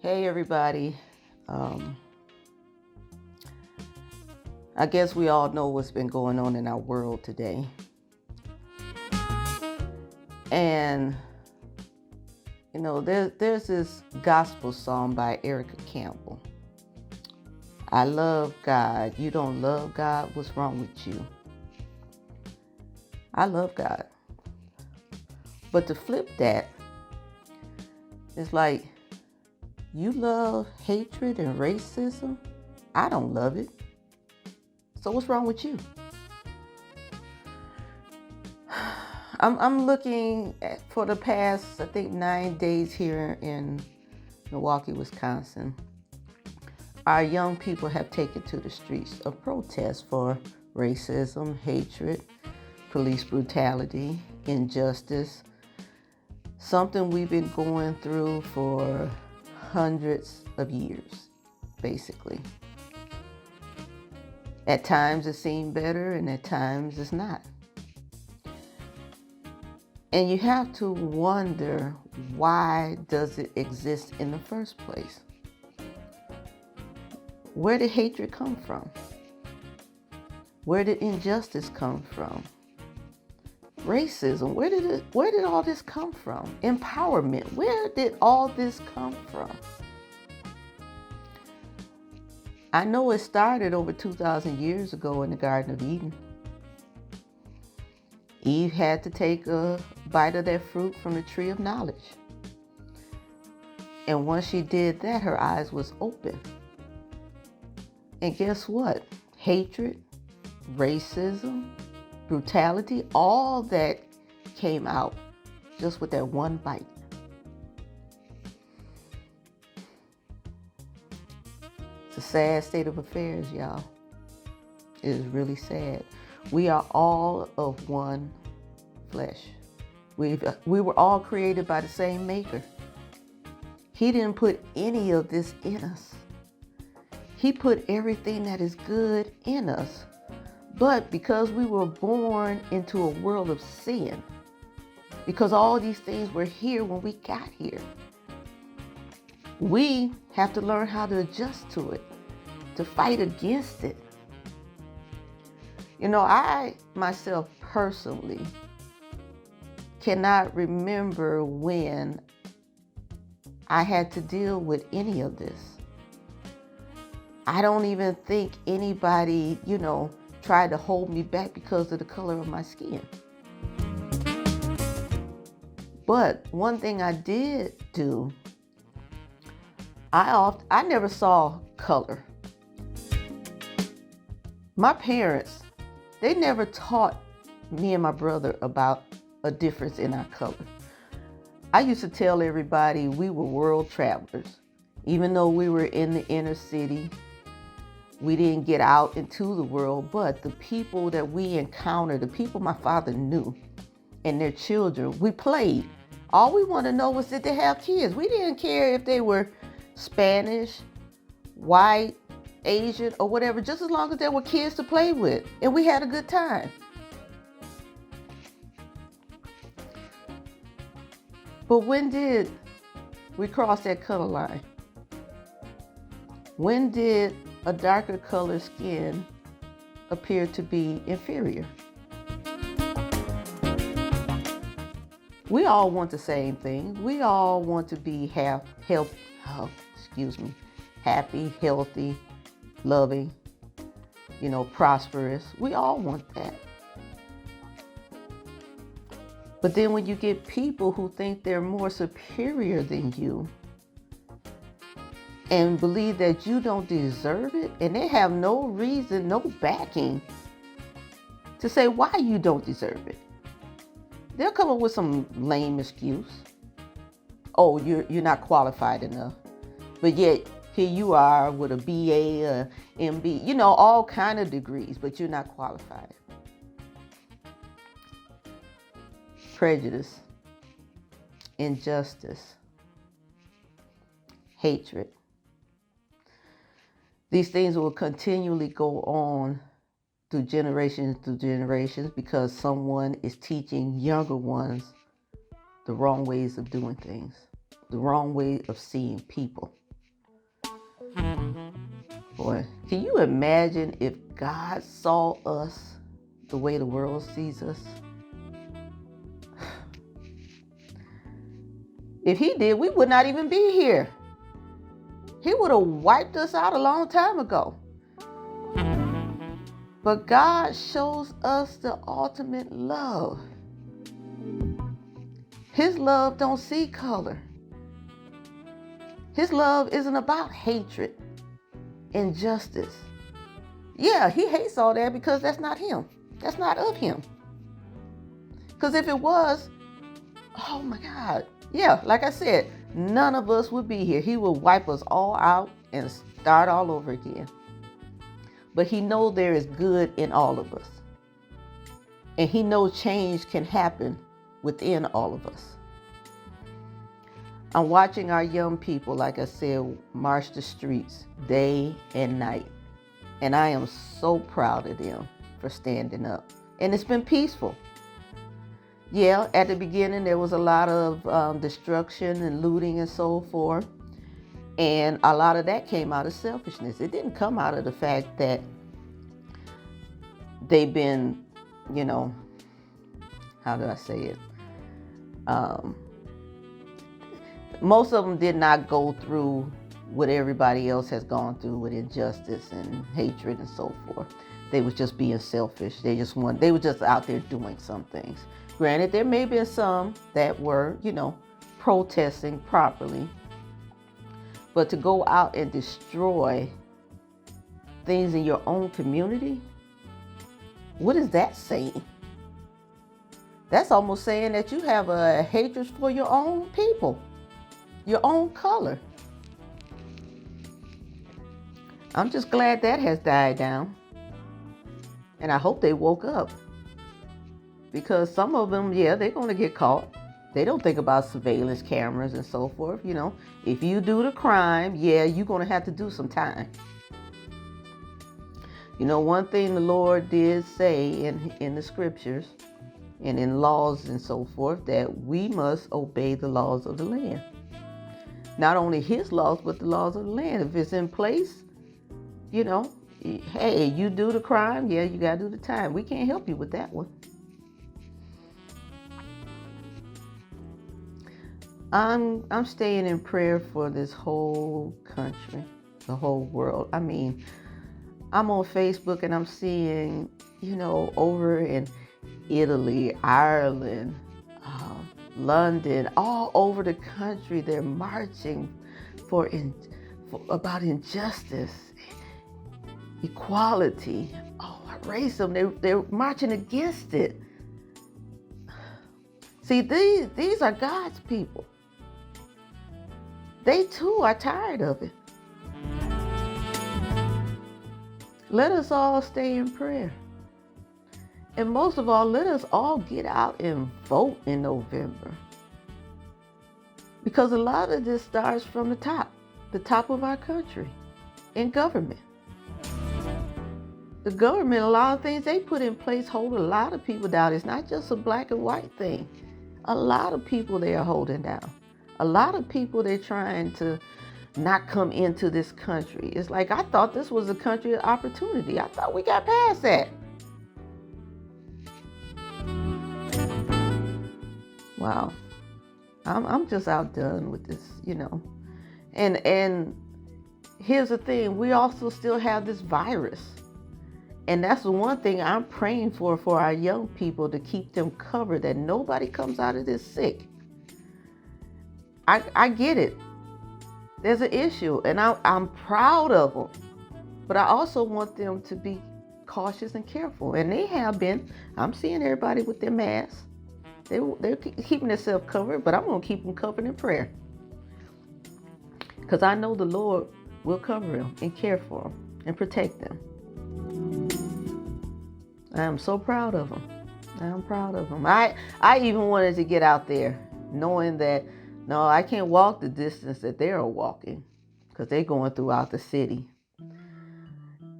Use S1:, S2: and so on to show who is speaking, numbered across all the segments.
S1: Hey everybody. Um, I guess we all know what's been going on in our world today. And there's this gospel song by Erica Campbell. I love God. You don't love God? What's wrong with you? I love God. But to flip that, it's like, you love hatred and racism? I don't love it. So what's wrong with you? I'm looking for the past, I think, 9 days here in Milwaukee, Wisconsin. Our young people have taken to the streets of protest for racism, hatred, police brutality, injustice, something we've been going through for hundreds of years, basically. At times it seems better and at times it's not. And you have to wonder, why does it exist in the first place? Where did hatred come from? Where did injustice come from? Racism, where did all this come from? Empowerment, where did all this come from? I know it started over 2,000 years ago in the Garden of Eden. Eve had to take a bite of that fruit from the tree of knowledge. And once she did that, her eyes was open. And guess what? Hatred, racism, brutality, all that came out just with that one bite. It's a sad state of affairs, y'all. It is really sad. We are all of one flesh. We were all created by the same maker. He didn't put any of this in us. He put everything that is good in us. But because we were born into a world of sin, because all these things were here when we got here, we have to learn how to adjust to it, to fight against it. I myself personally cannot remember when I had to deal with any of this. I don't even think anybody, tried to hold me back because of the color of my skin. But one thing I did do, I never saw color. My parents, they never taught me and my brother about a difference in our color. I used to tell everybody we were world travelers. Even though we were in the inner city, we didn't get out into the world, but the people that we encountered, the people my father knew and their children, we played. All we wanted to know was that they have kids. We didn't care if they were Spanish, white, Asian, or whatever, just as long as there were kids to play with. And we had a good time. But when did we cross that color line? When did a darker colored skin appear to be inferior? We all want the same thing. We all want to be happy, healthy, loving, prosperous. We all want that. But then when you get people who think they're more superior than you and believe that you don't deserve it, and they have no reason, no backing to say why you don't deserve it, they'll come up with some lame excuse. Oh, you're not qualified enough. But yet, here you are with a BA, a MB, all kind of degrees, but you're not qualified. Prejudice, injustice, hatred. These things will continually go on through generations because someone is teaching younger ones the wrong ways of doing things, the wrong way of seeing people. Boy, can you imagine if God saw us the way the world sees us? If he did, we would not even be here. He would have wiped us out a long time ago. But God shows us the ultimate love. His love don't see color. His love isn't about hatred, injustice. Yeah, he hates all that because that's not him. That's not of him. Because if it was, oh my God. Yeah, like I said, none of us would be here. He will wipe us all out and start all over again. But he knows there is good in all of us. And he knows change can happen within all of us. I'm watching our young people, like I said, march the streets day and night. And I am so proud of them for standing up. And it's been peaceful. Yeah, at the beginning there was a lot of destruction and looting and so forth. And a lot of that came out of selfishness. It didn't come out of the fact that they've been, how do I say it? Most of them did not go through what everybody else has gone through with injustice and hatred and so forth. They was just being selfish. They were just out there doing some things. Granted, there may have been some that were, protesting properly. But to go out and destroy things in your own community, what is that saying? That's almost saying that you have a hatred for your own people, your own color. I'm just glad that has died down. And I hope they woke up. Because some of them, they're going to get caught. They don't think about surveillance cameras and so forth. If you do the crime, you're going to have to do some time. One thing the Lord did say in the scriptures and in laws and so forth, that we must obey the laws of the land. Not only his laws, but the laws of the land. If it's in place, hey, you do the crime, you got to do the time. We can't help you with that one. I'm staying in prayer for this whole country, the whole world. I mean, I'm on Facebook and I'm seeing, over in Italy, Ireland, London, all over the country, they're marching about injustice, equality, racism. They're marching against it. See, these are God's people. They too are tired of it. Let us all stay in prayer. And most of all, let us all get out and vote in November. Because a lot of this starts from the top of our country, in government. The government, a lot of things they put in place hold a lot of people down. It's not just a black and white thing. A lot of people they are holding down. A lot of people they're trying to not come into this country. It's like, I thought this was a country of opportunity. I thought we got past that. Wow. I'm just outdone with this, And here's the thing, we also still have this virus. And that's the one thing I'm praying for our young people, to keep them covered, that nobody comes out of this sick. I get it. There's an issue, and I'm proud of them. But I also want them to be cautious and careful. And they have been. I'm seeing everybody with their masks. They're keeping themselves covered, but I'm going to keep them covered in prayer. Because I know the Lord will cover them and care for them and protect them. I am so proud of them. I'm proud of them. I even wanted to get out there knowing that, no, I can't walk the distance that they are walking, because they're going throughout the city.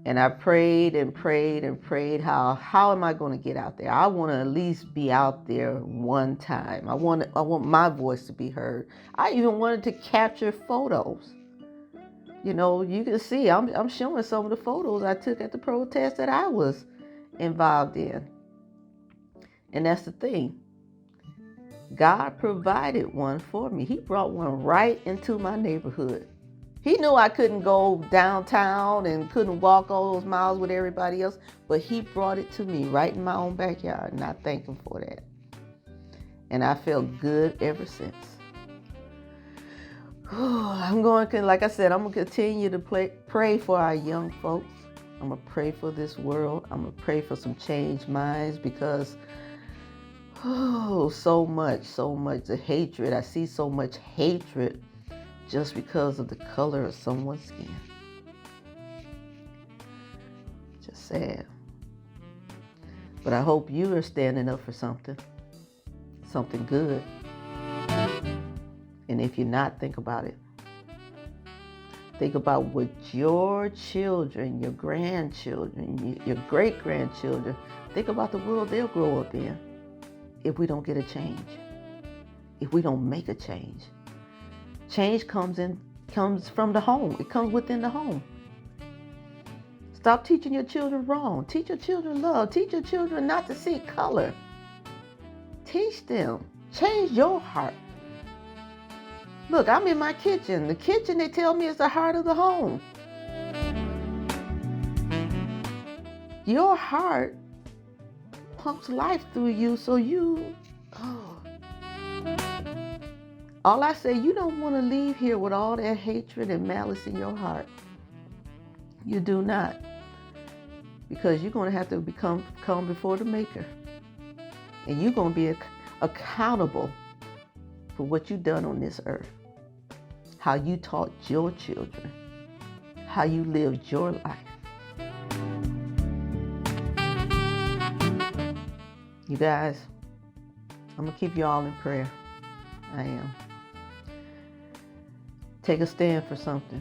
S1: And I prayed and prayed and prayed, how am I going to get out there? I want to at least be out there one time. I want my voice to be heard. I even wanted to capture photos. You can see I'm showing some of the photos I took at the protest that I was involved in. And that's the thing. God provided one for me. He brought one right into my neighborhood. He knew I couldn't go downtown and couldn't walk all those miles with everybody else, but he brought it to me right in my own backyard, and I thank him for that. And I felt good ever since. Like I said, I'm going to continue to pray for our young folks. I'm going to pray for this world. I'm going to pray for some changed minds because, so much, the hatred. I see so much hatred just because of the color of someone's skin. Just sad. But I hope you are standing up for something good. And if you're not, think about it. Think about what your children, your grandchildren, your great-grandchildren, think about the world they'll grow up in if we don't get a change, if we don't make a change. Change comes from the home. It comes within the home. Stop teaching your children wrong. Teach your children love. Teach your children not to see color. Teach them. Change your heart. Look, I'm in my kitchen. The kitchen, they tell me, is the heart of the home. Your heart pumps life through you, so all I say, you don't want to leave here with all that hatred and malice in your heart. You do not. Because you're going to have to come before the Maker. And you're going to be accountable for what you've done on this earth. How you taught your children. How you lived your life. You guys, I'm going to keep you all in prayer. I am. Take a stand for something.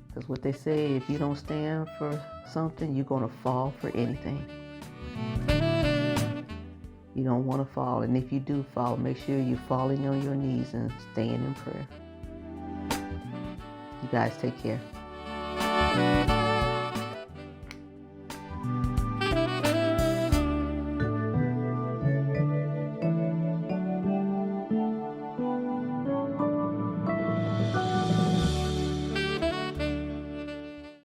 S1: Because what they say, if you don't stand for something, you're going to fall for anything. You don't want to fall. And if you do fall, make sure you're falling on your knees and staying in prayer. You guys take care.